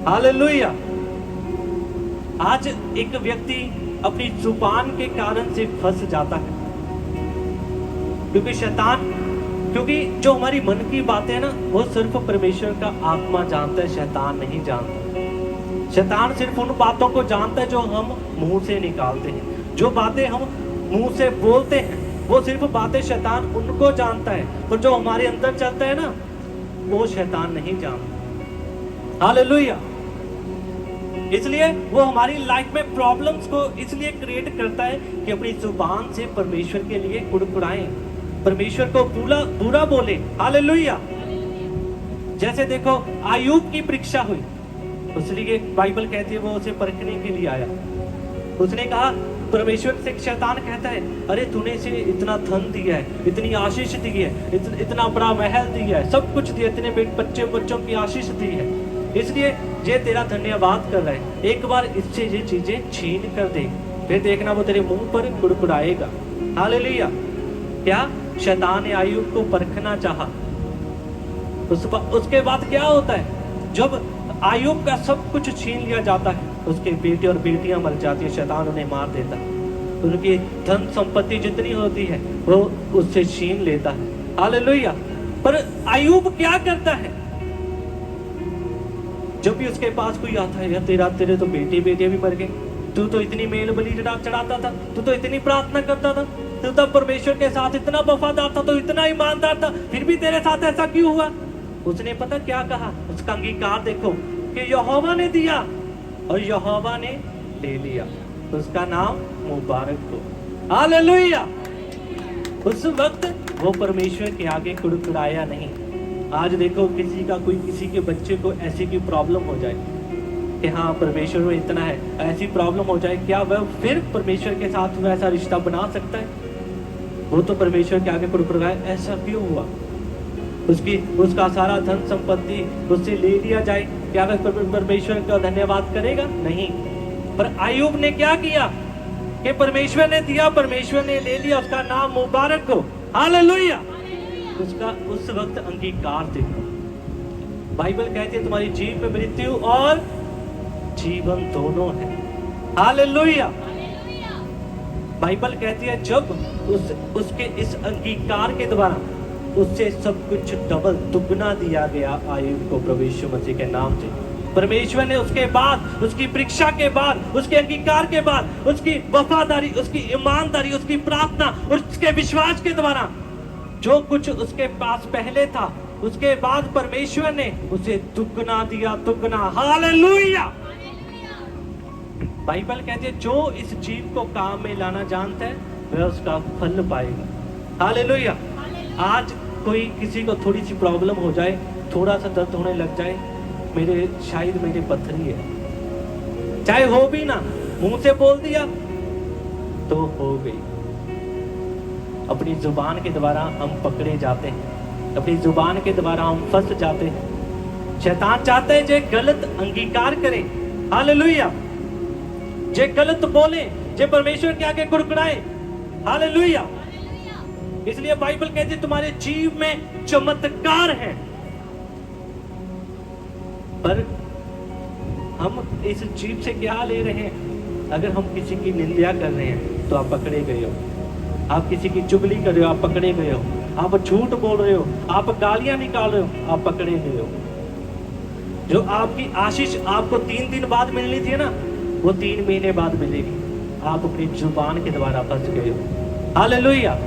Hallelujah. आज एक व्यक्ति अपनी जुबान के कारण से फंस जाता है, क्योंकि जो हमारी मन की बातें है ना, वो सिर्फ परमेश्वर का आत्मा जानता है, शैतान नहीं जानता। शैतान सिर्फ उन बातों को जानता है जो हम मुंह से निकालते हैं। जो बातें हम मुंह से बोलते हैं वो सिर्फ बातें शैतान उनको जानता है, पर जो हमारे अंदर चलता है ना, वो शैतान नहीं जानता। हालेलुया। इसलिए वो हमारी लाइफ में प्रॉब्लम्स को इसलिए क्रिएट करता है कि अपनी जुबान से परमेश्वर के लिए कुड़कुड़ाएं, परमेश्वर को बुरा बोले। हालेलुया। जैसे देखो, आयूब की परीक्षा हुई, उसलिए बाइबल कहती है वो उसे परखने के लिए आया। उसने कहा, परमेश्वर से शैतान कहता है, अरे तूने इसे इतना धन दिया है, इतनी आशीष दी है, इतना बड़ा महल दिया है, सब कुछ दिया, इतने बच्चों की आशीष दी है, इसलिए ये तेरा धन्यवाद कर रहा है। एक बार इससे ये चीजें छीन कर दे, फिर देखना वो तेरे मुंह पर कुड़कुड़ाएगा। हालेलुया। क्या शैतान ने आयूब को परखना चाहा। उसके बाद क्या होता है, जब आयूब का सब कुछ छीन लिया जाता है, उसके बेटे और बेटियां मर जाती है, शैतान उन्हें मार देता है, उनकी धन संपत्ति जितनी होती है वो उससे छीन लेता है। हालेलुया। पर आयूब क्या करता है, जब भी उसके पास कोई आता है, यार तेरे तो बेटियां भी मर गए, तू तो इतनी मेल बलि चढ़ाता था, तू तो इतनी प्रार्थना करता था, तू तो परमेश्वर के साथ इतना वफादार था, तो इतना ईमानदार था, फिर भी तेरे साथ ऐसा क्यों हुआ। उसने पता क्या कहा, उसका अंगीकार देखो कि यहोवा ने दिया और यहोवा ने ले लिया, उसका नाम मुबारक हो। हालेलुया। उस वक्त वो परमेश्वर के आगे कुड़कुड़ाया नहीं। आज देखो, किसी के बच्चे को ऐसी की प्रॉब्लम हो जाए कि हाँ परमेश्वर में इतना है, ऐसी प्रॉब्लम हो जाए, क्या वह फिर परमेश्वर के साथ वैसा रिश्ता बना सकता है। वो तो परमेश्वर के आगे कुड़कुड़ाए, ऐसा क्यों हुआ, उसका सारा धन संपत्ति उससे ले लिया जाए, क्या वह परमेश्वर का धन्यवाद करेगा? नहीं। पर आयूब ने क्या किया कि परमेश्वर ने दिया, परमेश्वर ने ले लिया, उसका नाम मुबारक हो। हालेलुया। उसका उस वक्त अंगीकार देखो। बाइबल कहती है तुम्हारी जीव में मृत्यु और जीवन दोनों है। हालेलुया। बाइबल कहती है जब उसके इस अंगीकार के द्वारा उससे सब कुछ डबल दुगना दिया गया आयूब को, प्रभु यीशु मसीह के नाम से। परमेश्वर ने उसके बाद, उसकी परीक्षा के बाद, उसके अंगीकार के बाद, उसकी वफादारी, उसकी ईमानदारी, उसकी प्रार्थना, उसके विश्वास के द्वारा जो कुछ उसके पास पहले था, उसके बाद परमेश्वर ने उसे दुगना दिया, दुगना। हालेलुया। बाइबल कहती है जो इस जीव को काम में लाना जानता है वह उसका फल पाएगा। हालेलुया। आज किसी को थोड़ी सी प्रॉब्लम हो जाए, थोड़ा सा दर्द होने लग जाए, शायद मेरे पथरी है, चाहे हो भी ना, मुंह से बोल दिया तो हो गई। अपनी जुबान के द्वारा हम पकड़े जाते हैं, अपनी जुबान के द्वारा हम फंस जाते हैं। शैतान चाहता है जे गलत अंगीकार करें। हालेलुया। जे गलत बोले, जे परमेश्वर के आगे कुड़कुड़ाए। हालेलुया। इसलिए बाइबल कहती है तुम्हारे जीव में चमत्कार है, पर हम इस जीव से क्या ले रहे हैं। अगर हम किसी की निंदा कर रहे हैं तो आप पकड़े गए हो, आप किसी की चुगली कर रहे हो, आप पकड़े गए हो, आप झूठ बोल रहे हो, आप गालियां निकाल रहे हो, आप पकड़े गए हो। जो आपकी आशीष आपको 3 दिन बाद मिलनी थी ना, वो 3 महीने बाद मिलेगी। आप अपनी जुबान के द्वारा फंस गए हो। हालेलुया।